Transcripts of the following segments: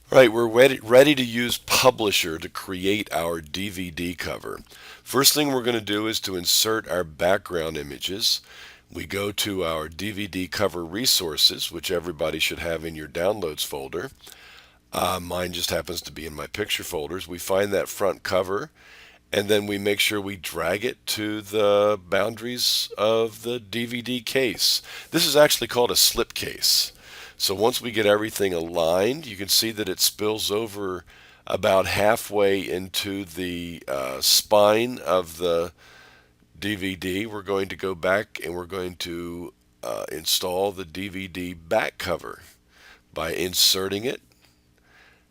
All right, we're ready to use Publisher to create our DVD cover. First thing we're going to do is to insert our background images. We go to our DVD cover resources, which everybody should have in your downloads folder. Mine just happens to be in my picture folders. We find that front cover, and then we make sure we drag it to the boundaries of the DVD case. This is actually called a slip case. So once we get everything aligned, you can see that it spills over about halfway into the spine of the DVD. We're going to go back and we're going to install the DVD back cover by inserting it.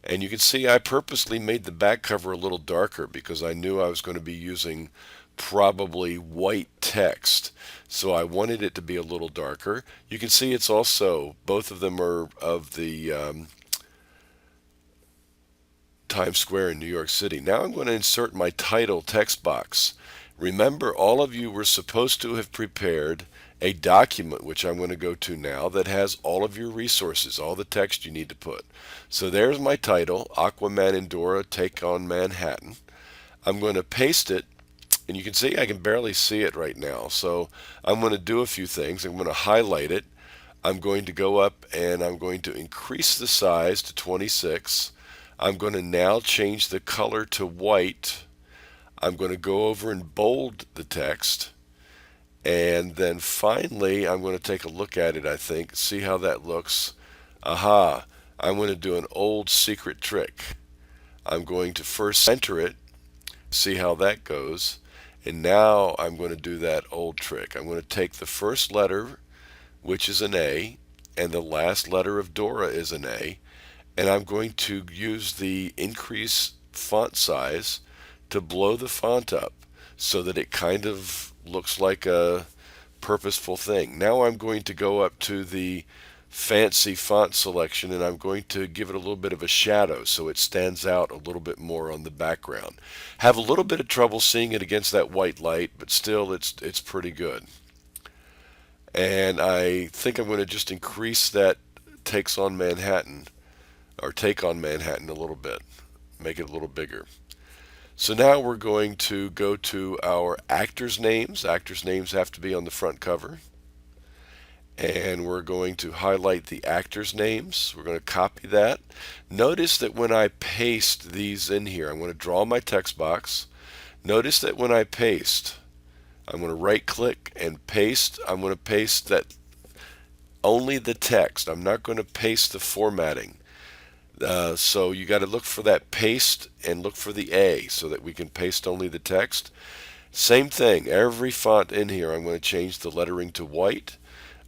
And you can see I purposely made the back cover a little darker because I knew I was going to be using probably white text. So I wanted it to be a little darker. You can see it's also, both of them are of the Times Square in New York City. Now I'm going to insert my title text box. Remember, all of you were supposed to have prepared a document, which I'm going to go to now, that has all of your resources, all the text you need to put. So there's my title, Aquaman and Dora Take on Manhattan. I'm going to paste it, and you can see I can barely see it right now. So I'm going to do a few things. I'm going to highlight it. I'm going to go up and I'm going to increase the size to 26. I'm going to now change the color to white. I'm going to go over and bold the text. And then finally, I'm going to take a look at it, I think, see how that looks. Aha, I'm going to do an old secret trick. I'm going to first center it, see how that goes. And now I'm going to do that old trick. I'm going to take the first letter, which is an A, and the last letter of Dora is an A, and I'm going to use the increase font size to blow the font up so that it kind of looks like a purposeful thing. Now I'm going to go up to the fancy font selection and I'm going to give it a little bit of a shadow so it stands out a little bit more on the background. Have a little bit of trouble seeing it against that white light, but still it's pretty good. And I think I'm going to just increase that takes on Manhattan or take on Manhattan a little bit, make it a little bigger. So now we're going to go to our actors' names. Actors' names have to be on the front cover. And we're going to highlight the actors' names. We're going to copy that. Notice that when I paste these in here, I'm going to draw my text box. Notice that when I paste, I'm going to right click and paste. I'm going to paste that only the text. I'm not going to paste the formatting. So you got to look for that paste and look for the A so that we can paste only the text. Same thing, every font in here I'm going to change the lettering to white.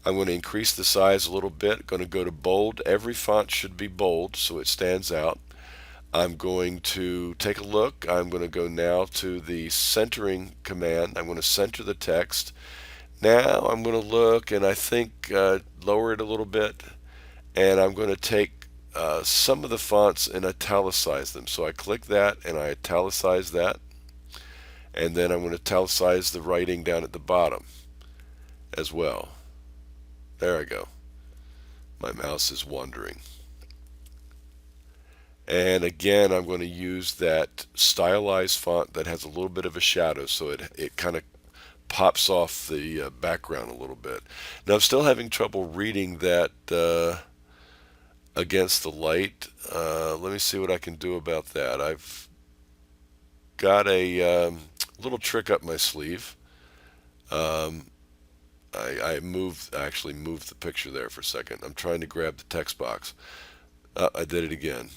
I'm going to increase the size a little bit, going to go to bold. Every font should be bold so it stands out. I'm going to take a look. I'm going to go now to the centering command. I'm going to center the text. Now I'm going to look and I think lower it a little bit, and I'm going to take some of the fonts and italicize them. So I click that and I italicize that, and then I'm going to italicize the writing down at the bottom as well. There I go. My mouse is wandering. And again, I'm going to use that stylized font that has a little bit of a shadow so it kind of pops off the background a little bit. Now I'm still having trouble reading that against the light. Let me see what I can do about that. I've got a little trick up my sleeve. Um, I actually moved the picture there for a second. I'm trying to grab the text box. I did it again.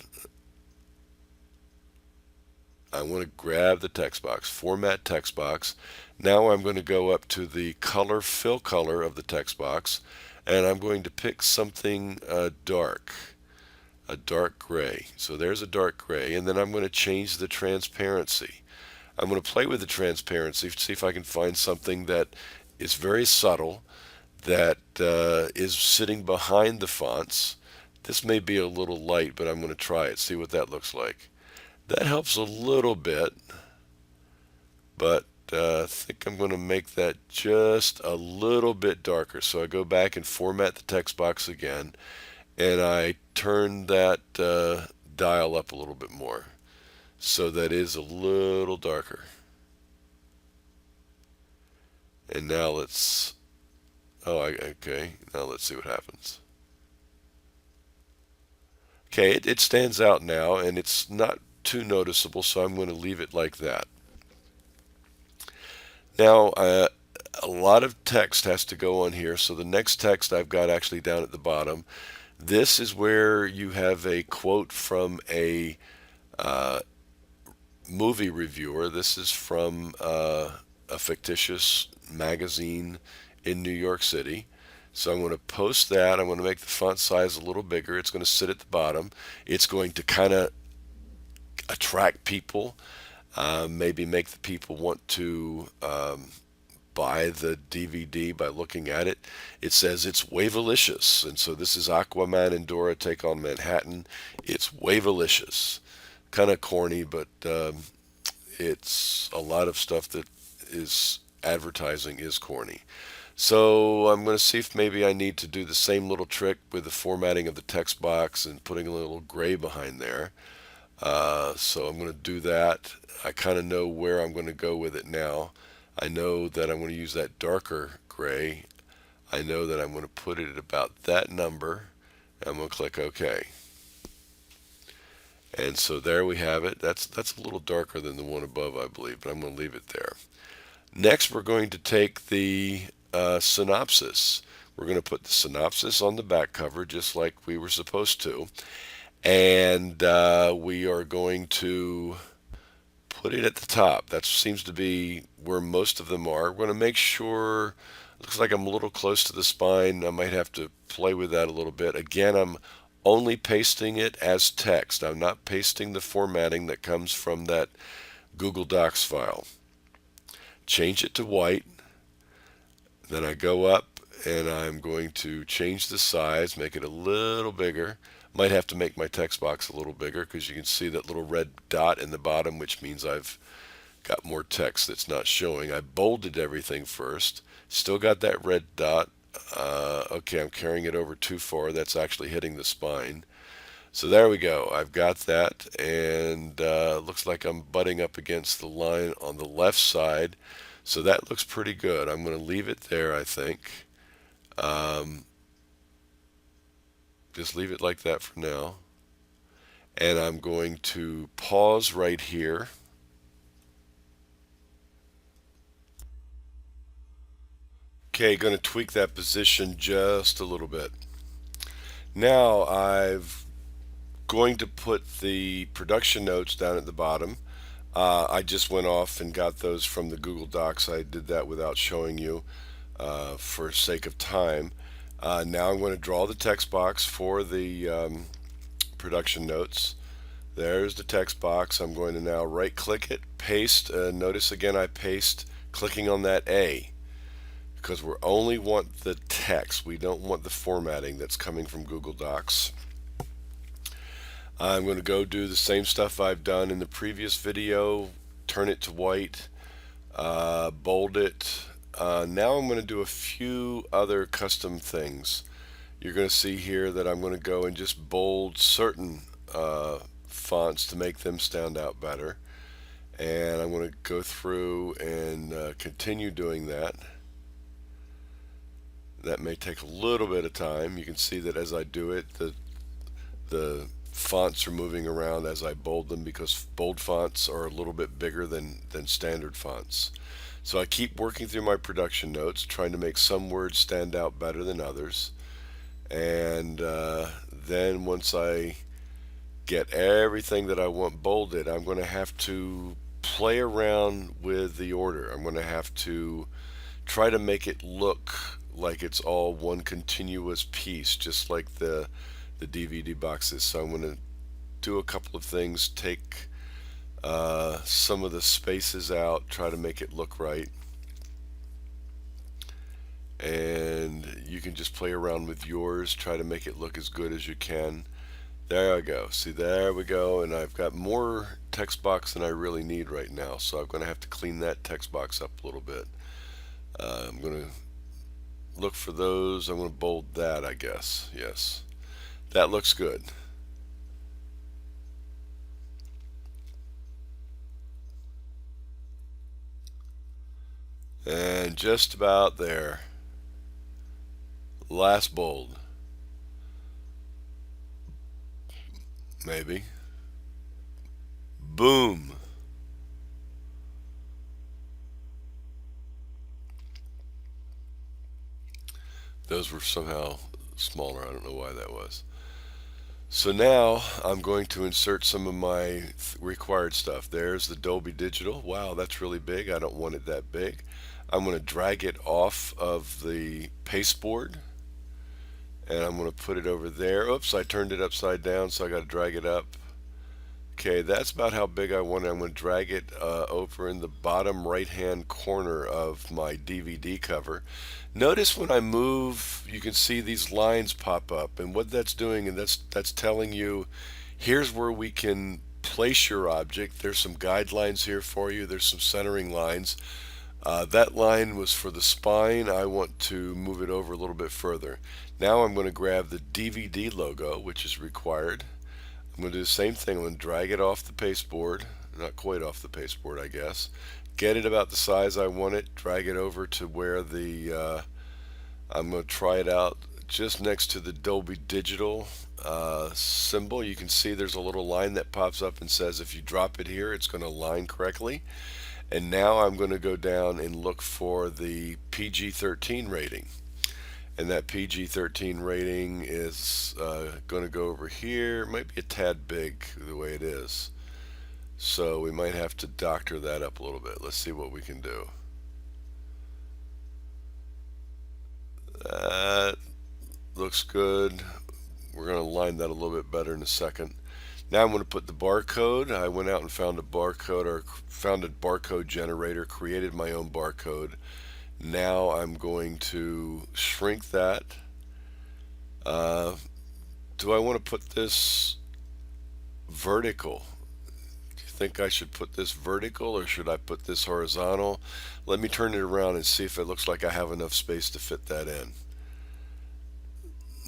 I want to grab the text box, format text box. Now I'm going to go up to the color, fill color of the text box, and I'm going to pick something dark, a dark gray. So there's a dark gray, and then I'm going to change the transparency. I'm going to play with the transparency, see if I can find something that is very subtle, that is sitting behind the fonts. This may be a little light, but I'm going to try it, see what that looks like. That helps a little bit, but I think I'm going to make that just a little bit darker. So I go back and format the text box again, and I turn that dial up a little bit more. So that is a little darker. And now let's, okay, now let's see what happens. Okay, it stands out now, and it's not too noticeable, so I'm going to leave it like that. Now, a lot of text has to go on here, so the next text I've got actually down at the bottom. This is where you have a quote from a movie reviewer. This is from a fictitious magazine in New York City. So I'm going to post that. I'm going to make the font size a little bigger. It's going to sit at the bottom. It's going to kind of attract people, maybe make the people want to buy the DVD by looking at it. It says it's Wavelicious, and so this is Aquaman and Dora Take on Manhattan. It's Wavelicious. Kind of corny, but it's a lot of stuff that is advertising is corny. So I'm going to see if maybe I need to do the same little trick with the formatting of the text box and putting a little gray behind there. So I'm going to do that. I kind of know where I'm going to go with it now. I know that I'm going to use that darker gray. I know that I'm going to put it at about that number. I'm going to click OK. And so there we have it. That's a little darker than the one above, I believe, but I'm going to leave it there. Next, we're going to take the synopsis. We're going to put the synopsis on the back cover just like we were supposed to. And we are going to put it at the top. That seems to be where most of them are. We're going to make sure, looks like I'm a little close to the spine. I might have to play with that a little bit. Again, I'm only pasting it as text. I'm not pasting the formatting that comes from that Google Docs file. Change it to white. Then I go up and I'm going to change the size, make it a little bigger. Might have to make my text box a little bigger because you can see that little red dot in the bottom, which means I've got more text that's not showing. I bolded everything first. Still got that red dot. Okay, I'm carrying it over too far. That's actually hitting the spine. So there we go. I've got that, and looks like I'm butting up against the line on the left side. So that looks pretty good. I'm going to leave it there, I think. Just leave it like that for now. And I'm going to pause right here. Okay, going to tweak that position just a little bit. Now I've going to put the production notes down at the bottom. I just went off and got those from the Google Docs. I did that without showing you for sake of time. Now I'm going to draw the text box for the production notes. There's the text box. I'm going to now right click it, paste. Notice again I paste clicking on that A because we only want the text. We don't want the formatting that's coming from Google Docs. I'm going to go do the same stuff I've done in the previous video, turn it to white, bold it. Now I'm going to do a few other custom things. You're going to see here that I'm going to go and just bold certain fonts to make them stand out better. And I'm going to go through and continue doing that. That may take a little bit of time. You can see that as I do it, the fonts are moving around as I bold them because bold fonts are a little bit bigger than standard fonts. So I keep working through my production notes, trying to make some words stand out better than others. And then once I get everything that I want bolded, I'm going to have to play around with the order. I'm going to have to try to make it look like it's all one continuous piece, just like the DVD boxes. So I'm going to do a couple of things, take some of the spaces out, try to make it look right. And you can just play around with yours, try to make it look as good as you can. There I go. See, there we go. And I've got more text box than I really need right now, so I'm going to have to clean that text box up a little bit. I'm going to look for those. I'm going to bold that, I guess. Yes. That looks good. And just about there. Last bold, maybe. Boom. Those were somehow smaller. I don't know why that was. So now I'm going to insert some of my required stuff. There's the Dolby Digital. Wow, that's really big. I don't want it that big. I'm going to drag it off of the pasteboard and I'm going to put it over there. Oops, I turned it upside down, so I got to drag it up. Okay, that's about how big I want it. I'm going to drag it over in the bottom right hand corner of my DVD cover. Notice when I move, you can see these lines pop up, and what that's doing, and that's telling you, here's where we can place your object. There's some guidelines here for you. There's some centering lines. That line was for the spine. I want to move it over a little bit further. Now I'm going to grab the DVD logo, which is required. I'm going to do the same thing. I'm going to drag it off the pasteboard, not quite off the pasteboard, I guess. Get it about the size I want it. Drag it over to where I'm going to try it out just next to the Dolby Digital symbol. You can see there's a little line that pops up and says if you drop it here, it's going to align correctly. And now I'm going to go down and look for the PG-13 rating. And that PG-13 rating is going to go over here. It might be a tad big the way it is. So we might have to doctor that up a little bit. Let's see what we can do. That looks good. We're going to line that a little bit better in a second. Now I'm going to put the barcode. I went out and found a barcode, or found a barcode generator, created my own barcode. Now I'm going to shrink that. Do I want to put this vertical? Do you think I should put this vertical or should I put this horizontal? Let me turn it around and see if it looks like I have enough space to fit that in.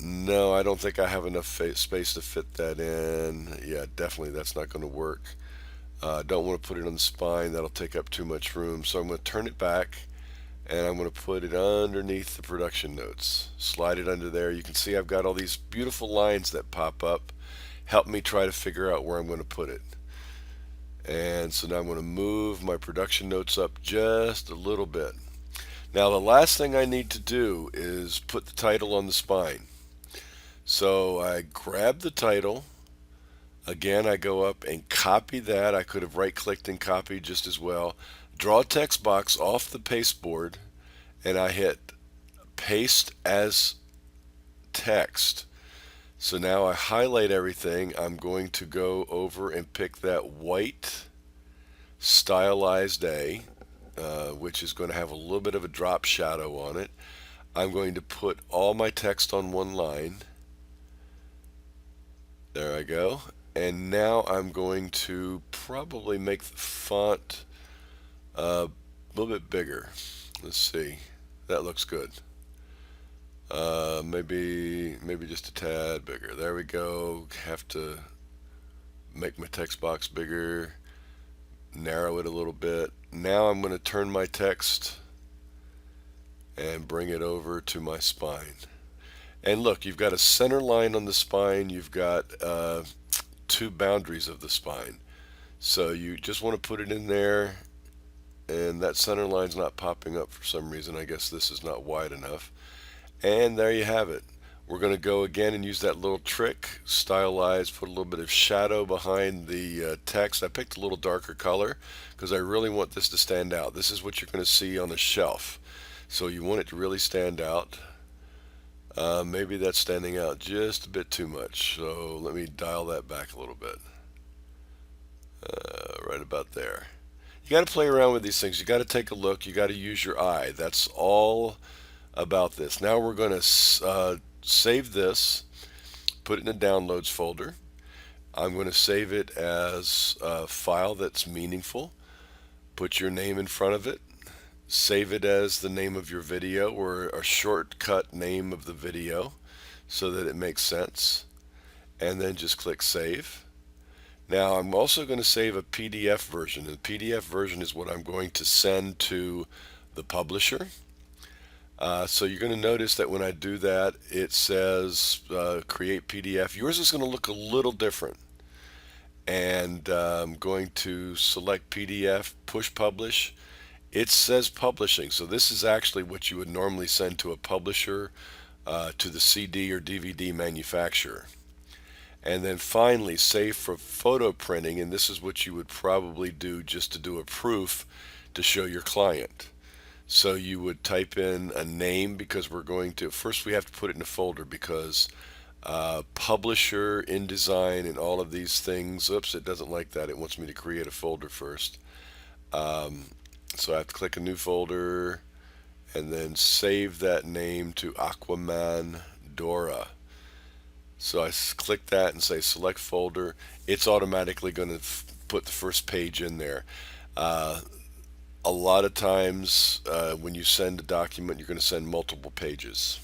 No, I don't think I have enough space to fit that in. Yeah, definitely that's not going to work. Don't want to put it on the spine. That'll take up too much room. So I'm going to turn it back and I'm going to put it underneath the production notes. Slide it under there. You can see I've got all these beautiful lines that pop up. Help me try to figure out where I'm going to put it. And so now I'm going to move my production notes up just a little bit. Now the last thing I need to do is put the title on the spine. So I grab the title. Again, I go up and copy that. I could have right-clicked and copied just as well. Draw a text box off the pasteboard, and I hit paste as text. So now I highlight everything. I'm going to go over and pick that white stylized A, which is going to have a little bit of a drop shadow on it. I'm going to put all my text on one line. There I go. And now I'm going to probably make the font a little bit bigger. Let's see. That looks good. Maybe just a tad bigger. There we go. Have to make my text box bigger. Narrow it a little bit. Now I'm going to turn my text and bring it over to my spine. And look, you've got a center line on the spine. You've got two boundaries of the spine. So you just want to put it in there, and that center line's not popping up for some reason. I guess this is not wide enough. And there you have it. We're going to go again and use that little trick, stylize, put a little bit of shadow behind the text. I picked a little darker color because I really want this to stand out. This is what you're going to see on a shelf. So you want it to really stand out. Maybe that's standing out just a bit too much. So let me dial that back a little bit. Right about there. You got to play around with these things. You got to take a look. You got to use your eye. That's all about this. Now we're going to save this, put it in a downloads folder. I'm going to save it as a file that's meaningful. Put your name in front of it. Save it as the name of your video or a shortcut name of the video so that it makes sense. And then just click save. Now I'm also going to save a PDF version. The PDF version is what I'm going to send to the publisher. So you're going to notice that when I do that, it says create PDF. Yours is going to look a little different. And I'm going to select PDF, push publish. It says publishing. So this is actually what you would normally send to a publisher, to the CD or DVD manufacturer. And then finally, save for photo printing. And this is what you would probably do just to do a proof to show your client. So you would type in a name, because we're going to, first we have to put it in a folder, because publisher, InDesign, and all of these things, oops, it doesn't like that. It wants me to create a folder first. So I have to click a new folder and then save that name to Aquaman Dora. So I click that and say select folder. It's automatically going to put the first page in there. Uh, a lot of times when you send a document, you're going to send multiple pages.